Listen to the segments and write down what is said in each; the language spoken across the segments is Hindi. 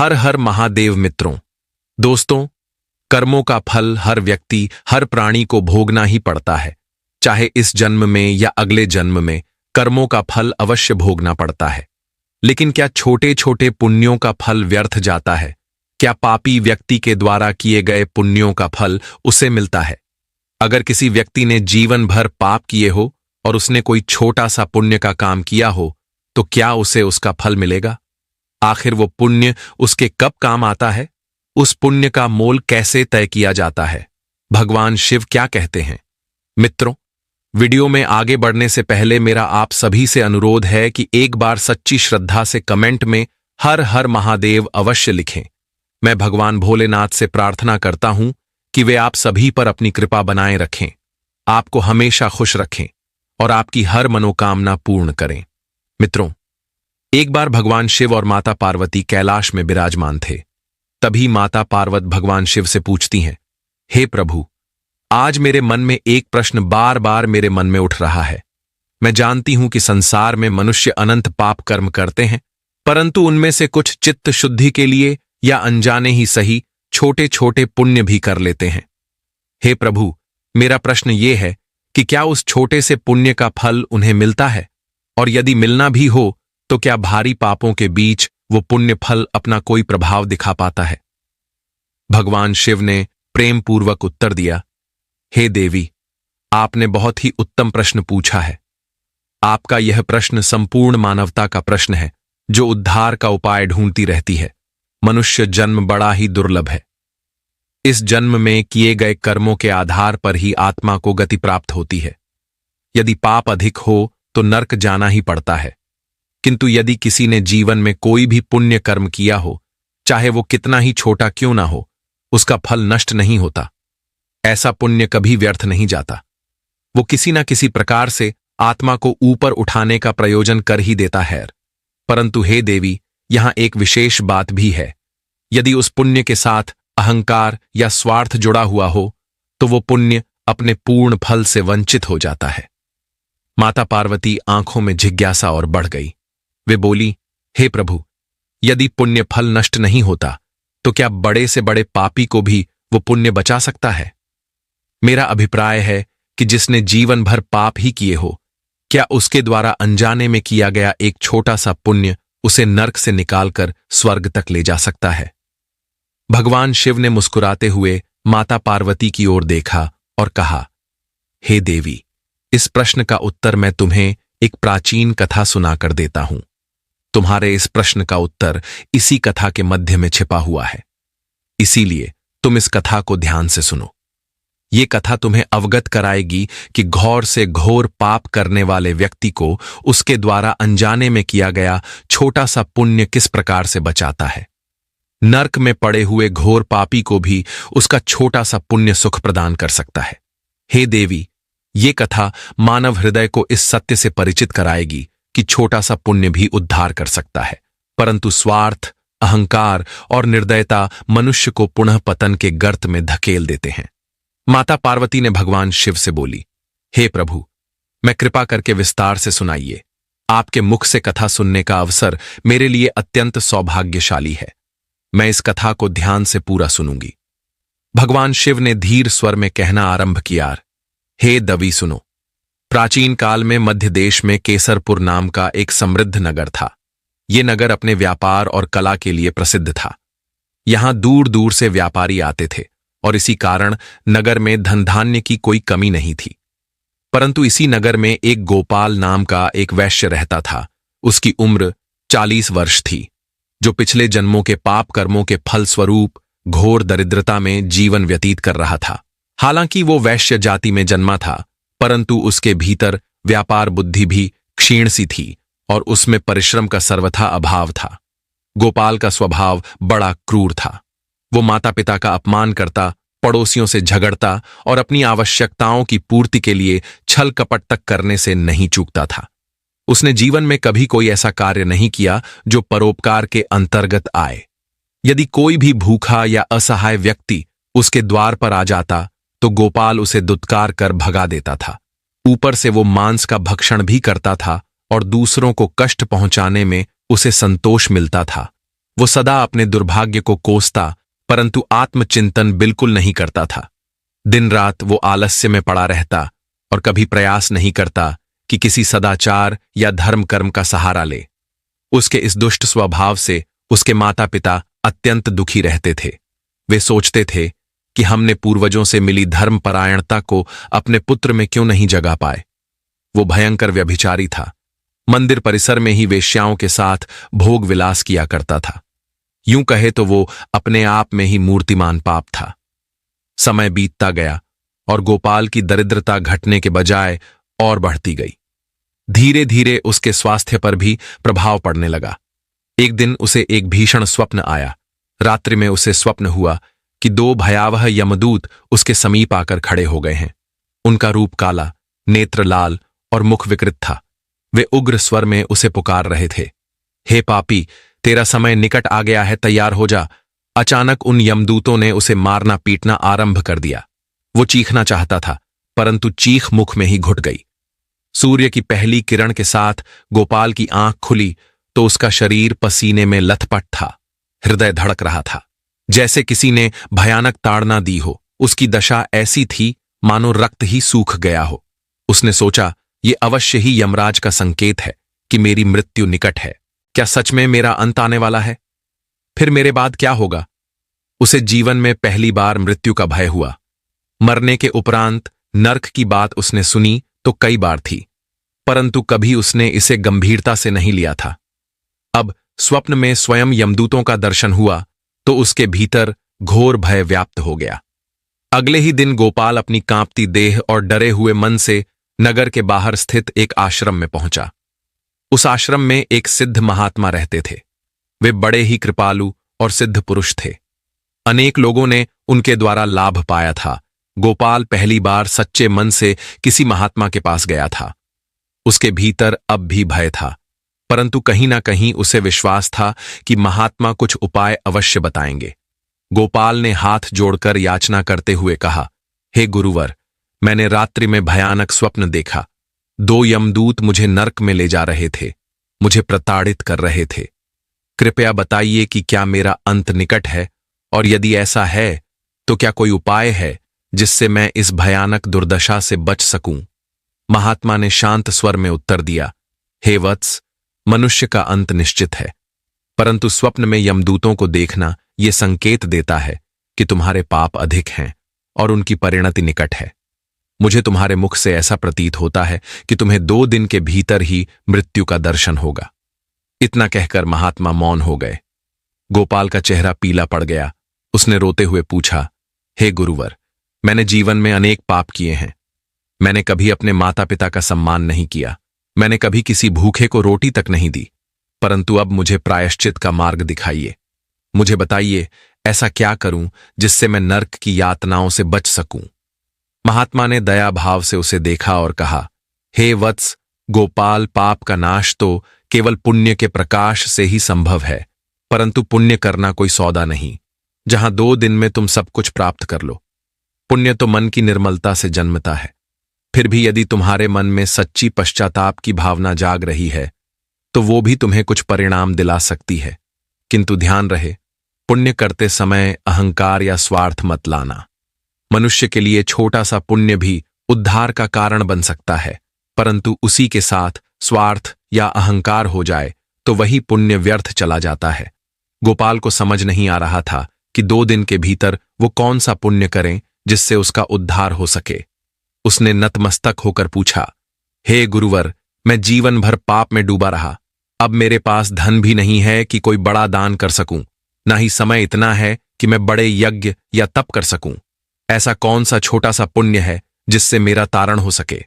हर हर महादेव मित्रों। दोस्तों, कर्मों का फल हर व्यक्ति, हर प्राणी को भोगना ही पड़ता है। चाहे इस जन्म में या अगले जन्म में कर्मों का फल अवश्य भोगना पड़ता है। लेकिन क्या छोटे छोटे पुण्यों का फल व्यर्थ जाता है? क्या पापी व्यक्ति के द्वारा किए गए पुण्यों का फल उसे मिलता है? अगर किसी व्यक्ति ने जीवन भर पाप किए हो और उसने कोई छोटा सा पुण्य का काम किया हो, तो क्या उसे उसका फल मिलेगा? आखिर वो पुण्य उसके कब काम आता है? उस पुण्य का मोल कैसे तय किया जाता है? भगवान शिव क्या कहते हैं? मित्रों, वीडियो में आगे बढ़ने से पहले मेरा आप सभी से अनुरोध है कि एक बार सच्ची श्रद्धा से कमेंट में हर हर महादेव अवश्य लिखें। मैं भगवान भोलेनाथ से प्रार्थना करता हूं कि वे आप सभी पर अपनी कृपा बनाए रखें, आपको हमेशा खुश रखें और आपकी हर मनोकामना पूर्ण करें। मित्रों, एक बार भगवान शिव और माता पार्वती कैलाश में विराजमान थे। तभी माता पार्वती भगवान शिव से पूछती हैं, हे प्रभु, आज मेरे मन में एक प्रश्न बार बार मेरे मन में उठ रहा है। मैं जानती हूं कि संसार में मनुष्य अनंत पाप कर्म करते हैं, परंतु उनमें से कुछ चित्त शुद्धि के लिए या अनजाने ही सही छोटे छोटे पुण्य भी कर लेते हैं। हे प्रभु, मेरा प्रश्न ये है कि क्या उस छोटे से पुण्य का फल उन्हें मिलता है? और यदि मिलना भी हो तो क्या भारी पापों के बीच वो पुण्य फल अपना कोई प्रभाव दिखा पाता है? भगवान शिव ने प्रेम पूर्वक उत्तर दिया, हे देवी, आपने बहुत ही उत्तम प्रश्न पूछा है। आपका यह प्रश्न संपूर्ण मानवता का प्रश्न है, जो उद्धार का उपाय ढूंढती रहती है। मनुष्य जन्म बड़ा ही दुर्लभ है। इस जन्म में किए गए कर्मों के आधार पर ही आत्मा को गति प्राप्त होती है। यदि पाप अधिक हो तो नरक जाना ही पड़ता है, किंतु यदि किसी ने जीवन में कोई भी पुण्य कर्म किया हो, चाहे वो कितना ही छोटा क्यों ना हो, उसका फल नष्ट नहीं होता। ऐसा पुण्य कभी व्यर्थ नहीं जाता। वो किसी न किसी प्रकार से आत्मा को ऊपर उठाने का प्रयोजन कर ही देता है। परंतु हे देवी, यहां एक विशेष बात भी है। यदि उस पुण्य के साथ अहंकार या स्वार्थ जुड़ा हुआ हो, तो वो पुण्य अपने पूर्ण फल से वंचित हो जाता है। माता पार्वती आंखों में जिज्ञासा और बढ़ गई। वे बोली, हे प्रभु, यदि पुण्य फल नष्ट नहीं होता तो क्या बड़े से बड़े पापी को भी वो पुण्य बचा सकता है? मेरा अभिप्राय है कि जिसने जीवन भर पाप ही किए हो, क्या उसके द्वारा अनजाने में किया गया एक छोटा सा पुण्य उसे नरक से निकालकर स्वर्ग तक ले जा सकता है? भगवान शिव ने मुस्कुराते हुए माता पार्वती की ओर देखा और कहा, हे देवी, इस प्रश्न का उत्तर मैं तुम्हें एक प्राचीन कथा सुनाकर देता हूं। तुम्हारे इस प्रश्न का उत्तर इसी कथा के मध्य में छिपा हुआ है। इसीलिए तुम इस कथा को ध्यान से सुनो। ये कथा तुम्हें अवगत कराएगी कि घोर से घोर पाप करने वाले व्यक्ति को उसके द्वारा अनजाने में किया गया छोटा सा पुण्य किस प्रकार से बचाता है। नरक में पड़े हुए घोर पापी को भी उसका छोटा सा पुण्य सुख प्रदान कर सकता है। हे देवी, ये कथा मानव हृदय को इस सत्य से परिचित कराएगी कि छोटा सा पुण्य भी उद्धार कर सकता है, परंतु स्वार्थ, अहंकार और निर्दयता मनुष्य को पुनः पतन के गर्त में धकेल देते हैं। माता पार्वती ने भगवान शिव से बोली, हे प्रभु, मैं कृपा करके विस्तार से सुनाइए। आपके मुख से कथा सुनने का अवसर मेरे लिए अत्यंत सौभाग्यशाली है। मैं इस कथा को ध्यान से पूरा सुनूंगी। भगवान शिव ने धीर स्वर में कहना आरंभ किया, हे दवी सुनो। प्राचीन काल में मध्य देश में केसरपुर नाम का एक समृद्ध नगर था। ये नगर अपने व्यापार और कला के लिए प्रसिद्ध था। यहां दूर दूर से व्यापारी आते थे और इसी कारण नगर में धन धान्य की कोई कमी नहीं थी। परंतु इसी नगर में एक गोपाल नाम का एक वैश्य रहता था। उसकी उम्र 40 वर्ष थी, जो पिछले जन्मों के पाप कर्मों के फलस्वरूप घोर दरिद्रता में जीवन व्यतीत कर रहा था। हालांकि वो वैश्य जाति में जन्मा था, परंतु उसके भीतर व्यापार बुद्धि भी क्षीण सी थी और उसमें परिश्रम का सर्वथा अभाव था। गोपाल का स्वभाव बड़ा क्रूर था। वो माता पिता का अपमान करता, पड़ोसियों से झगड़ता और अपनी आवश्यकताओं की पूर्ति के लिए छल कपट तक करने से नहीं चूकता था। उसने जीवन में कभी कोई ऐसा कार्य नहीं किया जो परोपकार के अंतर्गत आए। यदि कोई भी भूखा या असहाय व्यक्ति उसके द्वार पर आ जाता तो गोपाल उसे दुत्कार कर भगा देता था। ऊपर से वो मांस का भक्षण भी करता था और दूसरों को कष्ट पहुंचाने में उसे संतोष मिलता था। वो सदा अपने दुर्भाग्य को कोसता, परंतु आत्मचिंतन बिल्कुल नहीं करता था। दिन रात वो आलस्य में पड़ा रहता और कभी प्रयास नहीं करता कि किसी सदाचार या धर्म कर्म का सहारा ले। उसके इस दुष्ट स्वभाव से उसके माता पिता अत्यंत दुखी रहते थे। वे सोचते थे कि हमने पूर्वजों से मिली धर्मपरायणता को अपने पुत्र में क्यों नहीं जगा पाए। वो भयंकर व्यभिचारी था। मंदिर परिसर में ही वेश्याओं के साथ भोग विलास किया करता था। यूं कहे तो वो अपने आप में ही मूर्तिमान पाप था। समय बीतता गया और गोपाल की दरिद्रता घटने के बजाय और बढ़ती गई। धीरे धीरे उसके स्वास्थ्य पर भी प्रभाव पड़ने लगा। एक दिन उसे एक भीषण स्वप्न आया। रात्रि में उसे स्वप्न हुआ कि दो भयावह यमदूत उसके समीप आकर खड़े हो गए हैं। उनका रूप काला, नेत्र लाल और मुख विकृत था। वे उग्र स्वर में उसे पुकार रहे थे, हे पापी, तेरा समय निकट आ गया है, तैयार हो जा। अचानक उन यमदूतों ने उसे मारना पीटना आरंभ कर दिया। वो चीखना चाहता था, परंतु चीख मुख में ही घुट गई। सूर्य की पहली किरण के साथ गोपाल की आंख खुली तो उसका शरीर पसीने में लथपथ था। हृदय धड़क रहा था, जैसे किसी ने भयानक ताड़ना दी हो। उसकी दशा ऐसी थी मानो रक्त ही सूख गया हो। उसने सोचा, ये अवश्य ही यमराज का संकेत है कि मेरी मृत्यु निकट है। क्या सच में मेरा अंत आने वाला है? फिर मेरे बाद क्या होगा? उसे जीवन में पहली बार मृत्यु का भय हुआ। मरने के उपरांत नर्क की बात उसने सुनी तो कई बार थी, परंतु कभी उसने इसे गंभीरता से नहीं लिया था। अब स्वप्न में स्वयं यमदूतों का दर्शन हुआ तो उसके भीतर घोर भय व्याप्त हो गया। अगले ही दिन गोपाल अपनी कांपती देह और डरे हुए मन से नगर के बाहर स्थित एक आश्रम में पहुंचा। उस आश्रम में एक सिद्ध महात्मा रहते थे। वे बड़े ही कृपालु और सिद्ध पुरुष थे। अनेक लोगों ने उनके द्वारा लाभ पाया था। गोपाल पहली बार सच्चे मन से किसी महात्मा के पास गया था। उसके भीतर अब भी भय था, परंतु कहीं ना कहीं उसे विश्वास था कि महात्मा कुछ उपाय अवश्य बताएंगे। गोपाल ने हाथ जोड़कर याचना करते हुए कहा, हे गुरुवर, मैंने रात्रि में भयानक स्वप्न देखा। दो यमदूत मुझे नर्क में ले जा रहे थे, मुझे प्रताड़ित कर रहे थे। कृपया बताइए कि क्या मेरा अंत निकट है, और यदि ऐसा है तो क्या कोई उपाय है जिससे मैं इस भयानक दुर्दशा से बच सकूं। महात्मा ने शांत स्वर में उत्तर दिया, हे वत्स, मनुष्य का अंत निश्चित है, परंतु स्वप्न में यमदूतों को देखना यह संकेत देता है कि तुम्हारे पाप अधिक हैं और उनकी परिणति निकट है। मुझे तुम्हारे मुख से ऐसा प्रतीत होता है कि तुम्हें 2 दिन के भीतर ही मृत्यु का दर्शन होगा। इतना कहकर महात्मा मौन हो गए। गोपाल का चेहरा पीला पड़ गया। उसने रोते हुए पूछा, हे गुरुवर, मैंने जीवन में अनेक पाप किए हैं। मैंने कभी अपने माता पिता का सम्मान नहीं किया। मैंने कभी किसी भूखे को रोटी तक नहीं दी, परंतु अब मुझे प्रायश्चित का मार्ग दिखाइए। मुझे बताइए, ऐसा क्या करूं जिससे मैं नर्क की यातनाओं से बच सकूं। महात्मा ने दया भाव से उसे देखा और कहा, हे वत्स गोपाल, पाप का नाश तो केवल पुण्य के प्रकाश से ही संभव है, परंतु पुण्य करना कोई सौदा नहीं जहां 2 दिन में तुम सब कुछ प्राप्त कर लो। पुण्य तो मन की निर्मलता से जन्मता है। फिर भी यदि तुम्हारे मन में सच्ची पश्चाताप की भावना जाग रही है तो वो भी तुम्हें कुछ परिणाम दिला सकती है, किंतु ध्यान रहे, पुण्य करते समय अहंकार या स्वार्थ मत लाना। मनुष्य के लिए छोटा सा पुण्य भी उद्धार का कारण बन सकता है, परंतु उसी के साथ स्वार्थ या अहंकार हो जाए तो वही पुण्य व्यर्थ चला जाता है। गोपाल को समझ नहीं आ रहा था कि 2 दिन के भीतर वो कौन सा पुण्य करें जिससे उसका उद्धार हो सके। उसने नतमस्तक होकर पूछा, हे गुरुवर, मैं जीवन भर पाप में डूबा रहा। अब मेरे पास धन भी नहीं है कि कोई बड़ा दान कर सकूं, ना ही समय इतना है कि मैं बड़े यज्ञ या तप कर सकूं। ऐसा कौन सा छोटा सा पुण्य है जिससे मेरा तारण हो सके।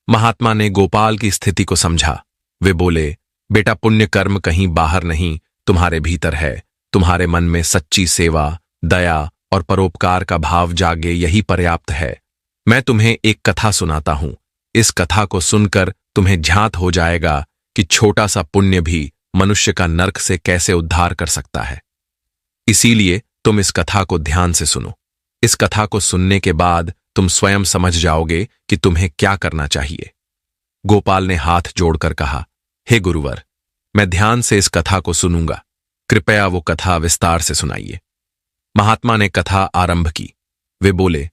महात्मा ने गोपाल की स्थिति को समझा। वे बोले, बेटा, पुण्य कर्म कहीं बाहर नहीं, तुम्हारे भीतर है। तुम्हारे मन में सच्ची सेवा, दया और परोपकार का भाव जागे, यही पर्याप्त है। मैं तुम्हें एक कथा सुनाता हूं। इस कथा को सुनकर तुम्हें झांत हो जाएगा कि छोटा सा पुण्य भी मनुष्य का नर्क से कैसे उद्धार कर सकता है। इसीलिए तुम इस कथा को ध्यान से सुनो। इस कथा को सुनने के बाद तुम स्वयं समझ जाओगे कि तुम्हें क्या करना चाहिए। गोपाल ने हाथ जोड़कर कहा, हे गुरुवर, मैं ध्यान से इस कथा को सुनूंगा। कृपया वो कथा विस्तार से सुनाइए। महात्मा ने कथा आरंभ की। वे बोले,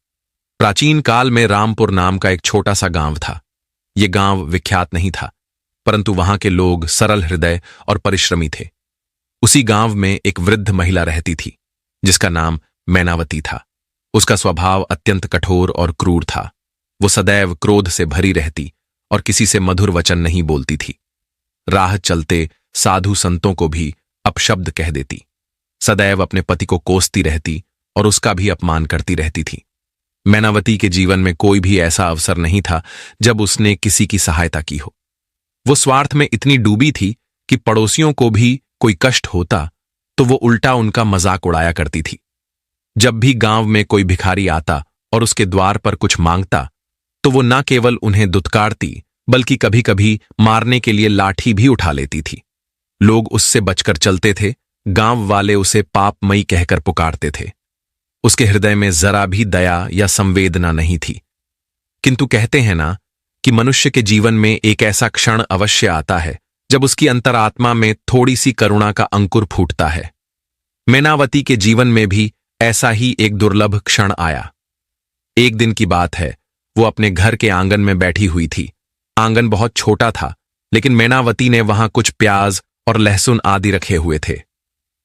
प्राचीन काल में रामपुर नाम का एक छोटा सा गांव था। ये गांव विख्यात नहीं था, परंतु वहां के लोग सरल हृदय और परिश्रमी थे। उसी गांव में एक वृद्ध महिला रहती थी, जिसका नाम मैनावती था। उसका स्वभाव अत्यंत कठोर और क्रूर था। वो सदैव क्रोध से भरी रहती और किसी से मधुर वचन नहीं बोलती थी। राह चलते साधु संतों को भी अपशब्द कह देती। सदैव अपने पति को कोसती रहती और उसका भी अपमान करती रहती थी। मैनावती के जीवन में कोई भी ऐसा अवसर नहीं था जब उसने किसी की सहायता की हो। वो स्वार्थ में इतनी डूबी थी कि पड़ोसियों को भी कोई कष्ट होता तो वो उल्टा उनका मजाक उड़ाया करती थी। जब भी गांव में कोई भिखारी आता और उसके द्वार पर कुछ मांगता तो वो न केवल उन्हें दुत्कारती बल्कि कभी कभी मारने के लिए लाठी भी उठा लेती थी। लोग उससे बचकर चलते थे। गांव वाले उसे पापमयी कहकर पुकारते थे। उसके हृदय में जरा भी दया या संवेदना नहीं थी। किंतु कहते हैं ना कि मनुष्य के जीवन में एक ऐसा क्षण अवश्य आता है जब उसकी अंतरात्मा में थोड़ी सी करुणा का अंकुर फूटता है। मैनावती के जीवन में भी ऐसा ही एक दुर्लभ क्षण आया। एक दिन की बात है, वो अपने घर के आंगन में बैठी हुई थी। आंगन बहुत छोटा था, लेकिन मैनावती ने वहां कुछ प्याज और लहसुन आदि रखे हुए थे।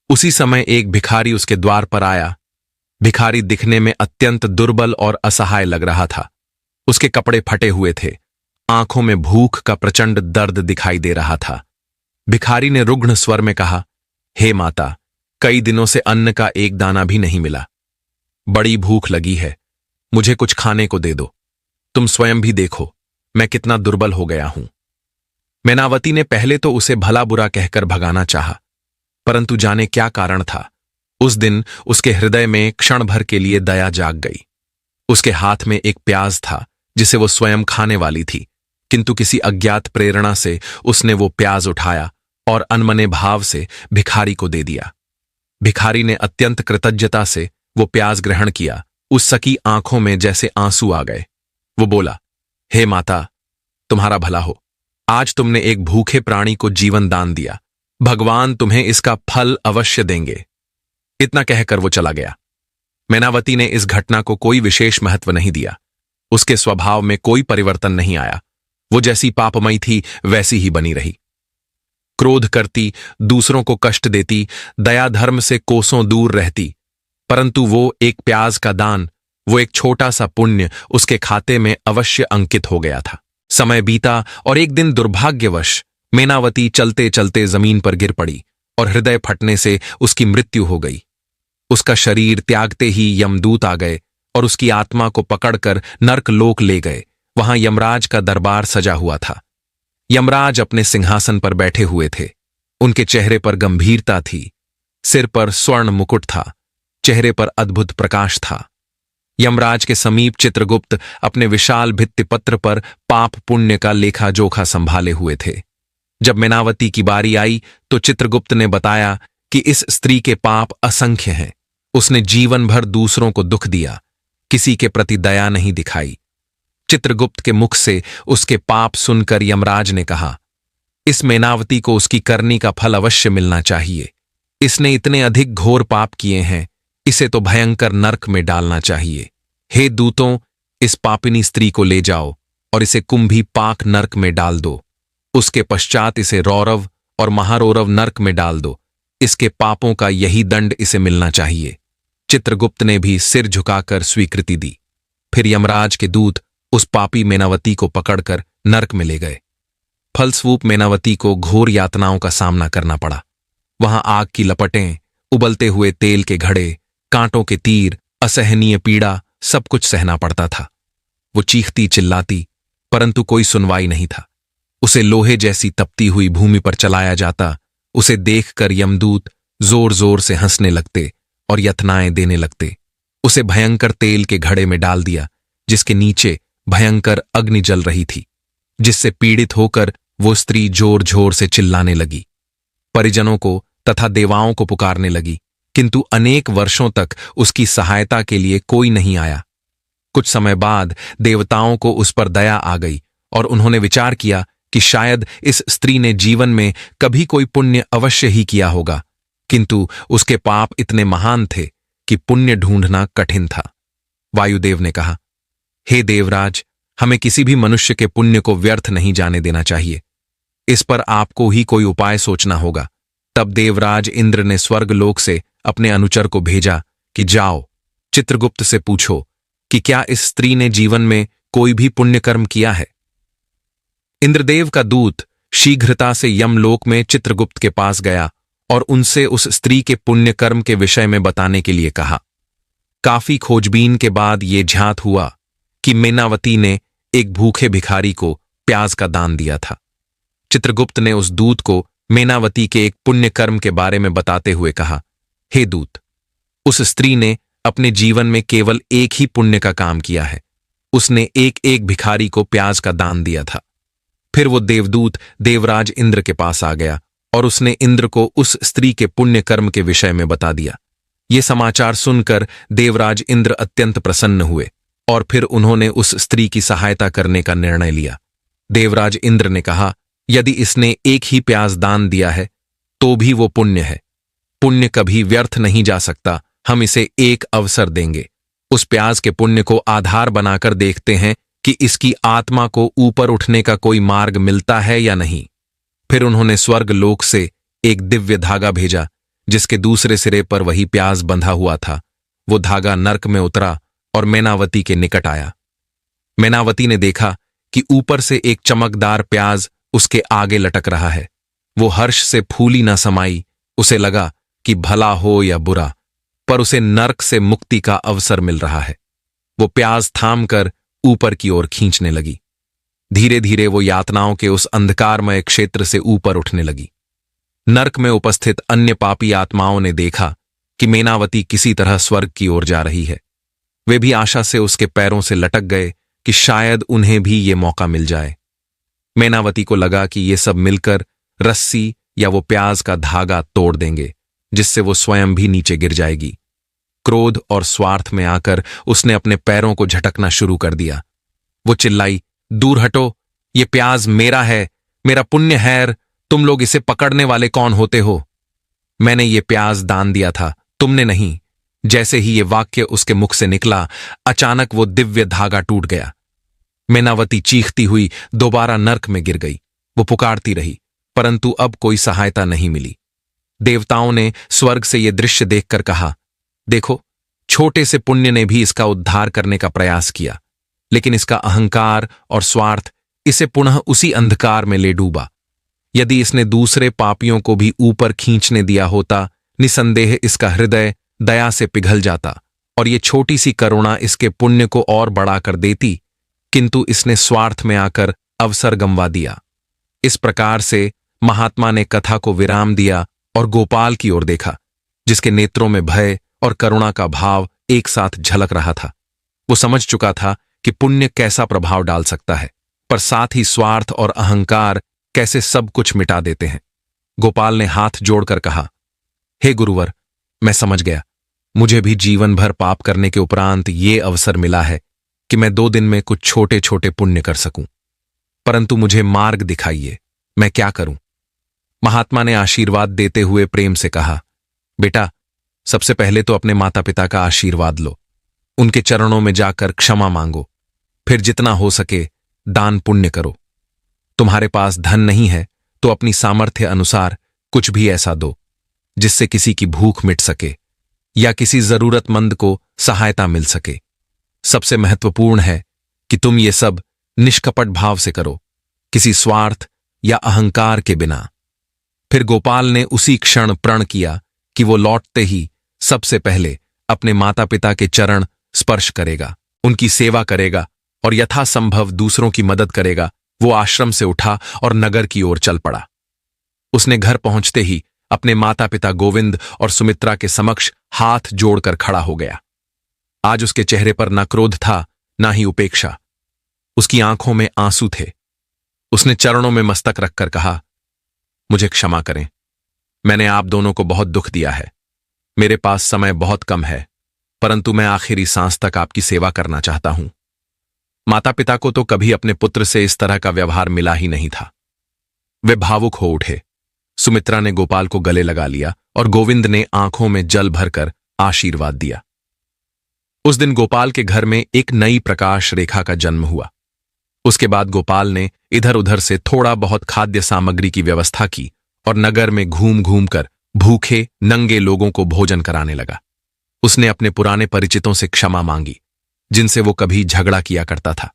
उसी समय एक भिखारी उसके द्वार पर आया। भिखारी दिखने में अत्यंत दुर्बल और असहाय लग रहा था। उसके कपड़े फटे हुए थे। आंखों में भूख का प्रचंड दर्द दिखाई दे रहा था। भिखारी ने रुग्ण स्वर में कहा, हे माता, कई दिनों से अन्न का एक दाना भी नहीं मिला। बड़ी भूख लगी है, मुझे कुछ खाने को दे दो। तुम स्वयं भी देखो मैं कितना दुर्बल हो गया हूं। मैनावती ने पहले तो उसे भला बुरा कहकर भगाना चाहा, परंतु जाने क्या कारण था, उस दिन उसके हृदय में क्षण भर के लिए दया जाग गई। उसके हाथ में एक प्याज था जिसे वो स्वयं खाने वाली थी, किंतु किसी अज्ञात प्रेरणा से उसने वो प्याज उठाया और अनमने भाव से भिखारी को दे दिया। भिखारी ने अत्यंत कृतज्ञता से वो प्याज ग्रहण किया। उस सकी आंखों में जैसे आंसू आ गए। वो बोला, हे माता, तुम्हारा भला हो। आज तुमने एक भूखे प्राणी को जीवन दान दिया। भगवान तुम्हें इसका फल अवश्य देंगे। इतना कहकर वो चला गया। मैनावती ने इस घटना को कोई विशेष महत्व नहीं दिया। उसके स्वभाव में कोई परिवर्तन नहीं आया। वो जैसी पापमयी थी वैसी ही बनी रही। क्रोध करती, दूसरों को कष्ट देती, दया धर्म से कोसों दूर रहती, परंतु वो एक प्याज का दान, वो एक छोटा सा पुण्य उसके खाते में अवश्य अंकित हो गया था। समय बीता और एक दिन दुर्भाग्यवश मैनावती चलते चलते जमीन पर गिर पड़ी और हृदय फटने से उसकी मृत्यु हो गई। उसका शरीर त्यागते ही यमदूत आ गए और उसकी आत्मा को पकड़कर नर्क लोक ले गए। वहां यमराज का दरबार सजा हुआ था। यमराज अपने सिंहासन पर बैठे हुए थे। उनके चेहरे पर गंभीरता थी। सिर पर स्वर्ण मुकुट था। चेहरे पर अद्भुत प्रकाश था। यमराज के समीप चित्रगुप्त अपने विशाल भित्तिपत्र पर पाप पुण्य का लेखा जोखा संभाले हुए थे। जब मैनावती की बारी आई तो चित्रगुप्त ने बताया कि इस स्त्री के पाप असंख्य हैं। उसने जीवन भर दूसरों को दुख दिया, किसी के प्रति दया नहीं दिखाई। चित्रगुप्त के मुख से उसके पाप सुनकर यमराज ने कहा, इस मैनावती को उसकी करनी का फल अवश्य मिलना चाहिए। इसने इतने अधिक घोर पाप किए हैं, इसे तो भयंकर नरक में डालना चाहिए। हे दूतों, इस पापिनी स्त्री को ले जाओ और इसे कुंभी पाक नरक में डाल दो। उसके पश्चात इसे रौरव और महारौरव नरक में डाल दो। इसके पापों का यही दंड इसे मिलना चाहिए। चित्रगुप्त ने भी सिर झुकाकर स्वीकृति दी। फिर यमराज के दूत उस पापी मैनावती को पकड़कर नरक में ले गए। फलस्वरूप मैनावती को घोर यातनाओं का सामना करना पड़ा। वहां आग की लपटें, उबलते हुए तेल के घड़े, कांटों के तीर, असहनीय पीड़ा, सब कुछ सहना पड़ता था। वो चीखती चिल्लाती, परंतु कोई सुनवाई नहीं था। उसे लोहे जैसी तपती हुई भूमि पर चलाया जाता। उसे देखकर यमदूत जोर जोर से हंसने लगते और यथनाएं देने लगते। उसे भयंकर तेल के घड़े में डाल दिया, जिसके नीचे भयंकर अग्नि जल रही थी, जिससे पीड़ित होकर वो स्त्री जोर जोर से चिल्लाने लगी। परिजनों को तथा देवाओं को पुकारने लगी, किंतु अनेक वर्षों तक उसकी सहायता के लिए कोई नहीं आया। कुछ समय बाद देवताओं को उस पर दया आ गई और उन्होंने विचार किया कि शायद इस स्त्री ने जीवन में कभी कोई पुण्य अवश्य ही किया होगा, किंतु उसके पाप इतने महान थे कि पुण्य ढूंढना कठिन था। वायुदेव ने कहा, हे देवराज, हमें किसी भी मनुष्य के पुण्य को व्यर्थ नहीं जाने देना चाहिए। इस पर आपको ही कोई उपाय सोचना होगा। तब देवराज इंद्र ने स्वर्गलोक से अपने अनुचर को भेजा कि जाओ, चित्रगुप्त से पूछो कि क्या इस स्त्री ने जीवन में कोई भी पुण्य कर्म किया है। इंद्रदेव का दूत शीघ्रता से यमलोक में चित्रगुप्त के पास गया और उनसे उस स्त्री के पुण्य कर्म के विषय में बताने के लिए कहा। काफी खोजबीन के बाद यह ज्ञात हुआ कि मेनावती ने एक भूखे भिखारी को प्याज का दान दिया था। चित्रगुप्त ने उस दूत को मेनावती के एक पुण्य कर्म के बारे में बताते हुए कहा, हे दूत, उस स्त्री ने अपने जीवन में केवल एक ही पुण्य का काम किया है। उसने एक एक भिखारी को प्याज का दान दिया था। फिर वो देवदूत देवराज इंद्र के पास आ गया और उसने इंद्र को उस स्त्री के पुण्य कर्म के विषय में बता दिया। ये समाचार सुनकर देवराज इंद्र अत्यंत प्रसन्न हुए और फिर उन्होंने उस स्त्री की सहायता करने का निर्णय लिया। देवराज इंद्र ने कहा, यदि इसने एक ही प्याज दान दिया है तो भी वो पुण्य है। पुण्य कभी व्यर्थ नहीं जा सकता। हम इसे एक अवसर देंगे। उस प्याज के पुण्य को आधार बनाकर देखते हैं कि इसकी आत्मा को ऊपर उठने का कोई मार्ग मिलता है या नहीं। फिर उन्होंने स्वर्ग लोक से एक दिव्य धागा भेजा जिसके दूसरे सिरे पर वही प्याज बंधा हुआ था। वो धागा नर्क में उतरा और मेनावती के निकट आया। मेनावती ने देखा कि ऊपर से एक चमकदार प्याज उसके आगे लटक रहा है। वो हर्ष से फूली न समाई। उसे लगा कि भला हो या बुरा, पर उसे नर्क से मुक्ति का अवसर मिल रहा है। वो प्याज थाम कर ऊपर की ओर खींचने लगी। धीरे धीरे वो यातनाओं के उस अंधकारमय क्षेत्र से ऊपर उठने लगी। नर्क में उपस्थित अन्य पापी आत्माओं ने देखा कि मेनावती किसी तरह स्वर्ग की ओर जा रही है। वे भी आशा से उसके पैरों से लटक गए कि शायद उन्हें भी ये मौका मिल जाए। मेनावती को लगा कि ये सब मिलकर रस्सी या वो प्याज का धागा तोड़ देंगे, जिससे वो स्वयं भी नीचे गिर जाएगी। क्रोध और स्वार्थ में आकर उसने अपने पैरों को झटकना शुरू कर दिया। वो चिल्लाई, दूर हटो, ये प्याज मेरा है, मेरा पुण्य है। तुम लोग इसे पकड़ने वाले कौन होते हो? मैंने ये प्याज दान दिया था, तुमने नहीं। जैसे ही ये वाक्य उसके मुख से निकला, अचानक वो दिव्य धागा टूट गया। मेनावती चीखती हुई दोबारा नर्क में गिर गई। वो पुकारती रही, परंतु अब कोई सहायता नहीं मिली। देवताओं ने स्वर्ग से यह दृश्य देखकर कहा, देखो, छोटे से पुण्य ने भी इसका उद्धार करने का प्रयास किया, लेकिन इसका अहंकार और स्वार्थ इसे पुनः उसी अंधकार में ले डूबा। यदि इसने दूसरे पापियों को भी ऊपर खींचने दिया होता, निसंदेह इसका हृदय दया से पिघल जाता और ये छोटी सी करुणा इसके पुण्य को और बढ़ाकर देती, किंतु इसने स्वार्थ में आकर अवसर गंवा दिया। इस प्रकार से महात्मा ने कथा को विराम दिया और गोपाल की ओर देखा, जिसके नेत्रों में भय और करुणा का भाव एक साथ झलक रहा था। वो समझ चुका था कि पुण्य कैसा प्रभाव डाल सकता है, पर साथ ही स्वार्थ और अहंकार कैसे सब कुछ मिटा देते हैं। गोपाल ने हाथ जोड़कर कहा, हे गुरुवर, मैं समझ गया। मुझे भी जीवन भर पाप करने के उपरांत ये अवसर मिला है कि मैं 2 दिन में कुछ छोटे छोटे पुण्य कर सकूं, परंतु मुझे मार्ग दिखाइए, मैं क्या करूं? महात्मा ने आशीर्वाद देते हुए प्रेम से कहा, बेटा, सबसे पहले तो अपने माता पिता का आशीर्वाद लो, उनके चरणों में जाकर क्षमा मांगो, फिर जितना हो सके दान पुण्य करो। तुम्हारे पास धन नहीं है तो अपनी सामर्थ्य अनुसार कुछ भी ऐसा दो जिससे किसी की भूख मिट सके या किसी जरूरतमंद को सहायता मिल सके। सबसे महत्वपूर्ण है कि तुम ये सब निष्कपट भाव से करो, किसी स्वार्थ या अहंकार के बिना। फिर गोपाल ने उसी क्षण प्रण किया कि वो लौटते ही सबसे पहले अपने माता पिता के चरण स्पर्श करेगा, उनकी सेवा करेगा और यथासंभव दूसरों की मदद करेगा। वो आश्रम से उठा और नगर की ओर चल पड़ा। उसने घर पहुंचते ही अपने माता पिता गोविंद और सुमित्रा के समक्ष हाथ जोड़कर खड़ा हो गया। आज उसके चेहरे पर न क्रोध था, ना ही उपेक्षा। उसकी आंखों में आंसू थे। उसने चरणों में मस्तक रखकर कहा, मुझे क्षमा करें, मैंने आप दोनों को बहुत दुख दिया है। मेरे पास समय बहुत कम है, परंतु मैं आखिरी सांस तक आपकी सेवा करना चाहता हूं। माता पिता को तो कभी अपने पुत्र से इस तरह का व्यवहार मिला ही नहीं था। वे भावुक हो उठे सुमित्रा ने गोपाल को गले लगा लिया और गोविंद ने आंखों में जल भरकर आशीर्वाद दिया। उस दिन गोपाल के घर में एक नई प्रकाश रेखा का जन्म हुआ। उसके बाद गोपाल ने इधर उधर से थोड़ा बहुत खाद्य सामग्री की व्यवस्था की और नगर में घूम घूम कर भूखे नंगे लोगों को भोजन कराने लगा। उसने अपने पुराने परिचितों से क्षमा मांगी, जिनसे वो कभी झगड़ा किया करता था।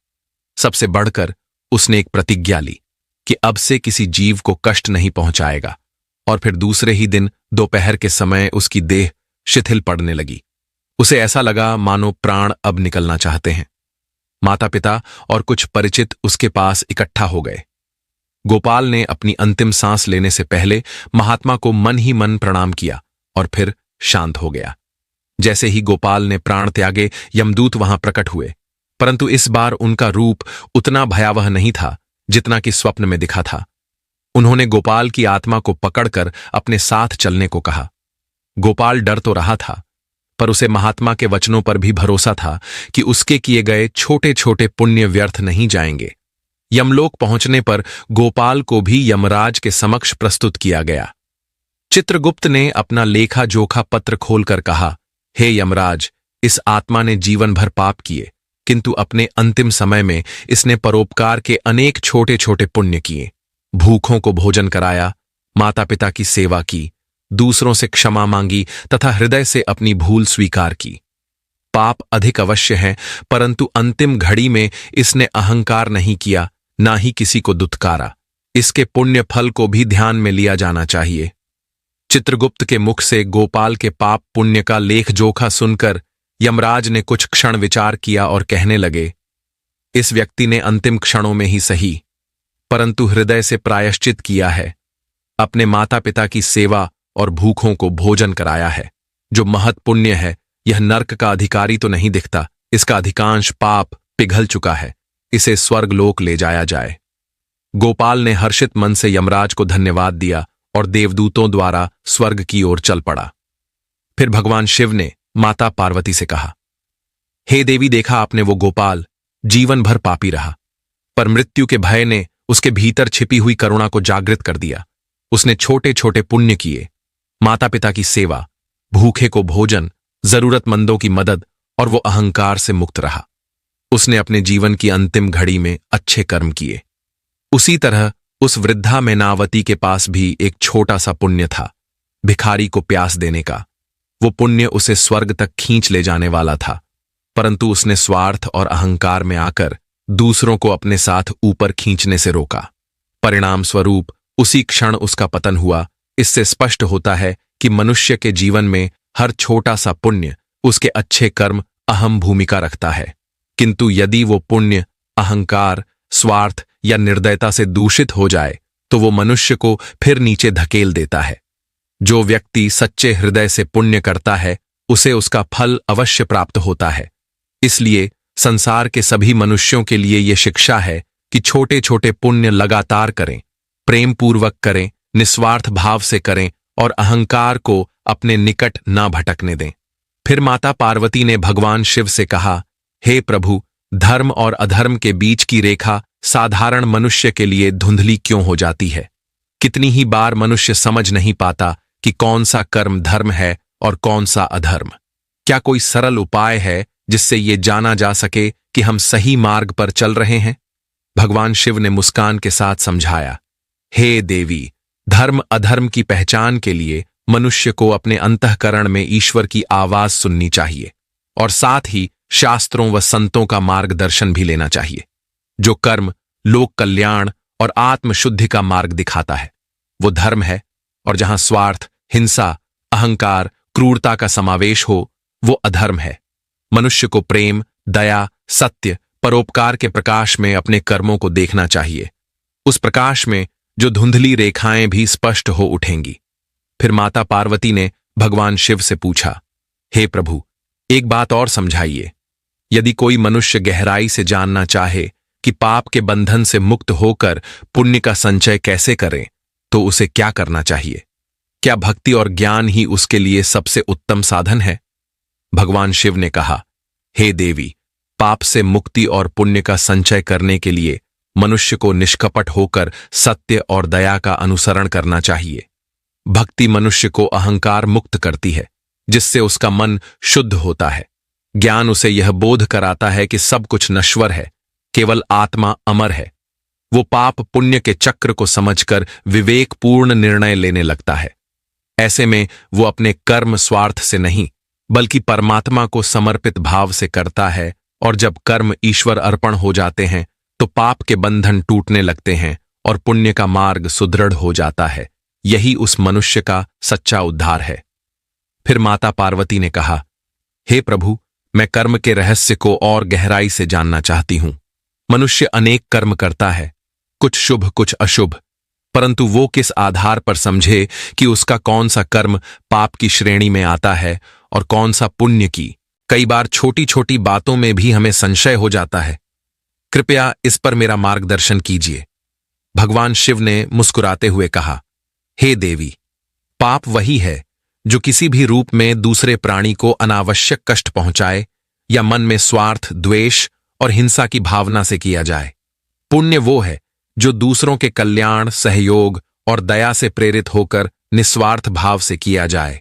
सबसे बढ़कर उसने एक प्रतिज्ञा ली कि अब से किसी जीव को कष्ट नहीं पहुंचाएगा, और फिर दूसरे ही दिन दोपहर के समय उसकी देह शिथिल पड़ने लगी। उसे ऐसा लगा मानो प्राण अब निकलना चाहते हैं। माता पिता और कुछ परिचित उसके पास इकट्ठा हो गए। गोपाल ने अपनी अंतिम सांस लेने से पहले महात्मा को मन ही मन प्रणाम किया और फिर शांत हो गया। जैसे ही गोपाल ने प्राण त्यागे, यमदूत वहां प्रकट हुए, परंतु इस बार उनका रूप उतना भयावह नहीं था जितना कि स्वप्न में दिखा था। उन्होंने गोपाल की आत्मा को पकड़कर अपने साथ चलने को कहा। गोपाल डर तो रहा था, पर उसे महात्मा के वचनों पर भी भरोसा था कि उसके किए गए छोटे छोटे पुण्य व्यर्थ नहीं जाएंगे। यमलोक पहुंचने पर गोपाल को भी यमराज के समक्ष प्रस्तुत किया गया। चित्रगुप्त ने अपना लेखा जोखा पत्र खोलकर कहा, हे यमराज, इस आत्मा ने जीवन भर पाप किए, किंतु अपने अंतिम समय में इसने परोपकार के अनेक छोटे छोटे पुण्य किए। भूखों को भोजन कराया, माता पिता की सेवा की, दूसरों से क्षमा मांगी तथा हृदय से अपनी भूल स्वीकार की। पाप अधिक अवश्य है, परंतु अंतिम घड़ी में इसने अहंकार नहीं किया, ना ही किसी को दुत्कारा। इसके पुण्य फल को भी ध्यान में लिया जाना चाहिए। चित्रगुप्त के मुख से गोपाल के पाप पुण्य का लेख जोखा सुनकर यमराज ने कुछ क्षण विचार किया और कहने लगे, इस व्यक्ति ने अंतिम क्षणों में ही सही, परंतु हृदय से प्रायश्चित किया है। अपने माता पिता की सेवा और भूखों को भोजन कराया है, जो महत् पुण्य है। यह नर्क का अधिकारी तो नहीं दिखता, इसका अधिकांश पाप पिघल चुका है। इसे स्वर्गलोक ले जाया जाए। गोपाल ने हर्षित मन से यमराज को धन्यवाद दिया और देवदूतों द्वारा स्वर्ग की ओर चल पड़ा। फिर भगवान शिव ने माता पार्वती से कहा, हे देवी, देखा आपने वो गोपाल जीवन भर पापी रहा, पर मृत्यु के भय ने उसके भीतर छिपी हुई करुणा को जागृत कर दिया। उसने छोटे छोटे पुण्य किए, माता पिता की सेवा, भूखे को भोजन, जरूरतमंदों की मदद, और वो अहंकार से मुक्त रहा। उसने अपने जीवन की अंतिम घड़ी में अच्छे कर्म किए। उसी तरह उस वृद्धा मैनावती के पास भी एक छोटा सा पुण्य था, भिखारी को प्यास देने का। वो पुण्य उसे स्वर्ग तक खींच ले जाने वाला था, परंतु उसने स्वार्थ और अहंकार में आकर दूसरों को अपने साथ ऊपर खींचने से रोका। परिणाम स्वरूप उसी क्षण उसका पतन हुआ। इससे स्पष्ट होता है कि मनुष्य के जीवन में हर छोटा सा पुण्य, उसके अच्छे कर्म अहम भूमिका रखता है, किंतु यदि वो पुण्य अहंकार, स्वार्थ या निर्दयता से दूषित हो जाए तो वो मनुष्य को फिर नीचे धकेल देता है। जो व्यक्ति सच्चे हृदय से पुण्य करता है, उसे उसका फल अवश्य प्राप्त होता है। इसलिए संसार के सभी मनुष्यों के लिए यह शिक्षा है कि छोटे छोटे पुण्य लगातार करें, प्रेम पूर्वक करें, निस्वार्थ भाव से करें और अहंकार को अपने निकट न भटकने दें। फिर माता पार्वती ने भगवान शिव से कहा, हे प्रभु, धर्म और अधर्म के बीच की रेखा साधारण मनुष्य के लिए धुंधली क्यों हो जाती है? कितनी ही बार मनुष्य समझ नहीं पाता कि कौन सा कर्म धर्म है और कौन सा अधर्म। क्या कोई सरल उपाय है जिससे ये जाना जा सके कि हम सही मार्ग पर चल रहे हैं? भगवान शिव ने मुस्कान के साथ समझाया, हे देवी, धर्म अधर्म की पहचान के लिए मनुष्य को अपने अंतःकरण में ईश्वर की आवाज सुननी चाहिए और साथ ही शास्त्रों व संतों का मार्गदर्शन भी लेना चाहिए। जो कर्म लोक कल्याण और आत्मशुद्धि का मार्ग दिखाता है, वो धर्म है, और जहां स्वार्थ, हिंसा, अहंकार, क्रूरता का समावेश हो, वो अधर्म है। मनुष्य को प्रेम, दया, सत्य, परोपकार के प्रकाश में अपने कर्मों को देखना चाहिए। उस प्रकाश में जो धुंधली रेखाएं भी स्पष्ट हो उठेंगी। फिर माता पार्वती ने भगवान शिव से पूछा, हे प्रभु, एक बात और समझाइए। यदि कोई मनुष्य गहराई से जानना चाहे कि पाप के बंधन से मुक्त होकर पुण्य का संचय कैसे करें, तो उसे क्या करना चाहिए? क्या भक्ति और ज्ञान ही उसके लिए सबसे उत्तम साधन है? भगवान शिव ने कहा, हे देवी, पाप से मुक्ति और पुण्य का संचय करने के लिए मनुष्य को निष्कपट होकर सत्य और दया का अनुसरण करना चाहिए। भक्ति मनुष्य को अहंकार मुक्त करती है, जिससे उसका मन शुद्ध होता है। ज्ञान उसे यह बोध कराता है कि सब कुछ नश्वर है, केवल आत्मा अमर है। वो पाप पुण्य के चक्र को समझकर विवेकपूर्ण निर्णय लेने लगता है। ऐसे में वो अपने कर्म स्वार्थ से नहीं, बल्कि परमात्मा को समर्पित भाव से करता है, और जब कर्म ईश्वर अर्पण हो जाते हैं तो पाप के बंधन टूटने लगते हैं और पुण्य का मार्ग सुदृढ़ हो जाता है। यही उस मनुष्य का सच्चा उद्धार है। फिर माता पार्वती ने कहा, हे प्रभु, मैं कर्म के रहस्य को और गहराई से जानना चाहती हूं। मनुष्य अनेक कर्म करता है, कुछ शुभ कुछ अशुभ, परंतु वो किस आधार पर समझे कि उसका कौन सा कर्म पाप की श्रेणी में आता है और कौन सा पुण्य की? कई बार छोटी छोटी बातों में भी हमें संशय हो जाता है। कृपया इस पर मेरा मार्गदर्शन कीजिए। भगवान शिव ने मुस्कुराते हुए कहा, हे देवी, पाप वही है जो किसी भी रूप में दूसरे प्राणी को अनावश्यक कष्ट पहुंचाए या मन में स्वार्थ, द्वेष और हिंसा की भावना से किया जाए। पुण्य वो है जो दूसरों के कल्याण, सहयोग और दया से प्रेरित होकर निस्वार्थ भाव से किया जाए।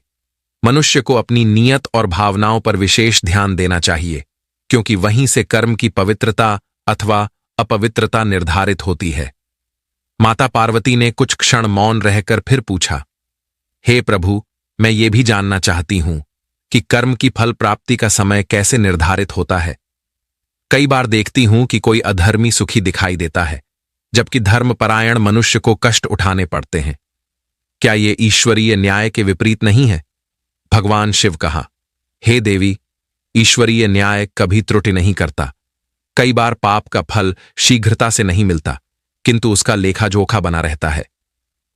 मनुष्य को अपनी नीयत और भावनाओं पर विशेष ध्यान देना चाहिए, क्योंकि वहीं से कर्म की पवित्रता अथवा अपवित्रता निर्धारित होती है। माता पार्वती ने कुछ क्षण मौन रहकर फिर पूछा, हे प्रभु, मैं ये भी जानना चाहती हूं कि कर्म की फल प्राप्ति का समय कैसे निर्धारित होता है। कई बार देखती हूं कि कोई अधर्मी सुखी दिखाई देता है, जबकि धर्मपरायण मनुष्य को कष्ट उठाने पड़ते हैं। क्या ये ईश्वरीय न्याय के विपरीत नहीं है? भगवान शिव कहा, हे देवी, ईश्वरीय न्याय कभी त्रुटि नहीं करता। कई बार पाप का फल शीघ्रता से नहीं मिलता, किंतु उसका लेखा जोखा बना रहता है।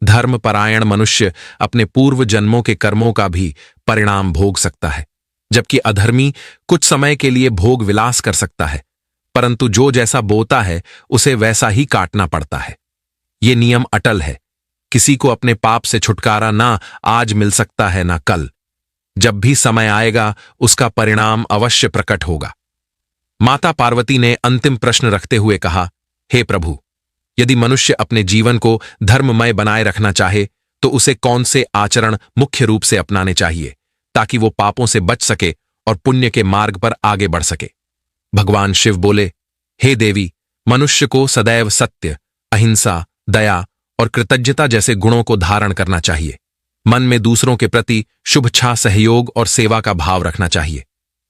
धर्मपरायण मनुष्य अपने पूर्व जन्मों के कर्मों का भी परिणाम भोग सकता है, जबकि अधर्मी कुछ समय के लिए भोग विलास कर सकता है, परंतु जो जैसा बोता है उसे वैसा ही काटना पड़ता है। ये नियम अटल है। किसी को अपने पाप से छुटकारा ना आज मिल सकता है ना कल। जब भी समय आएगा उसका परिणाम अवश्य प्रकट होगा। माता पार्वती ने अंतिम प्रश्न रखते हुए कहा, हे प्रभु, यदि मनुष्य अपने जीवन को धर्ममय बनाए रखना चाहे तो उसे कौन से आचरण मुख्य रूप से अपनाने चाहिए ताकि वो पापों से बच सके और पुण्य के मार्ग पर आगे बढ़ सके? भगवान शिव बोले, हे देवी, मनुष्य को सदैव सत्य, अहिंसा, दया और कृतज्ञता जैसे गुणों को धारण करना चाहिए। मन में दूसरों के प्रति शुभच्छा, सहयोग और सेवा का भाव रखना चाहिए।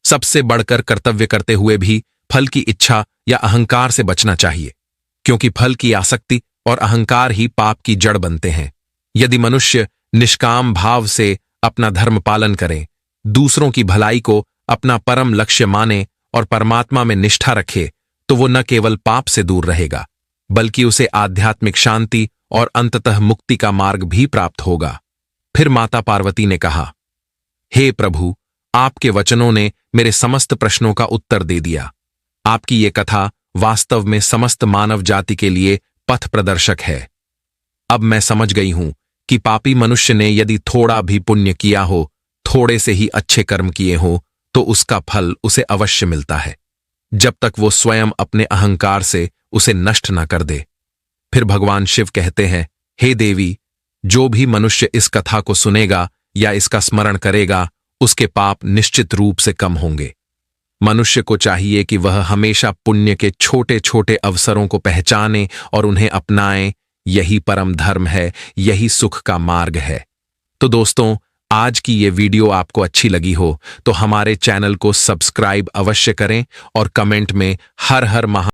सबसे बढ़कर कर्तव्य करते हुए भी फल की इच्छा या अहंकार से बचना चाहिए, क्योंकि फल की आसक्ति और अहंकार ही पाप की जड़ बनते हैं। यदि मनुष्य निष्काम भाव से अपना धर्म पालन करे, दूसरों की भलाई को अपना परम लक्ष्य माने और परमात्मा में निष्ठा रखे, तो वो न केवल पाप से दूर रहेगा, बल्कि उसे आध्यात्मिक शांति और अंततः मुक्ति का मार्ग भी प्राप्त होगा। फिर माता पार्वती ने कहा, हे प्रभु, आपके वचनों ने मेरे समस्त प्रश्नों का उत्तर दे दिया। आपकी ये कथा वास्तव में समस्त मानव जाति के लिए पथ प्रदर्शक है। अब मैं समझ गई हूं कि पापी मनुष्य ने यदि थोड़ा भी पुण्य किया हो, थोड़े से ही अच्छे कर्म किए हो, तो उसका फल उसे अवश्य मिलता है, जब तक वो स्वयं अपने अहंकार से उसे नष्ट न कर दे। फिर भगवान शिव कहते हैं, हे देवी, जो भी मनुष्य इस कथा को सुनेगा या इसका स्मरण करेगा, उसके पाप निश्चित रूप से कम होंगे। मनुष्य को चाहिए कि वह हमेशा पुण्य के छोटे छोटे अवसरों को पहचाने और उन्हें अपनाए। यही परम धर्म है, यही सुख का मार्ग है। तो दोस्तों, आज की ये वीडियो आपको अच्छी लगी हो तो हमारे चैनल को सब्सक्राइब अवश्य करें और कमेंट में हर हर महा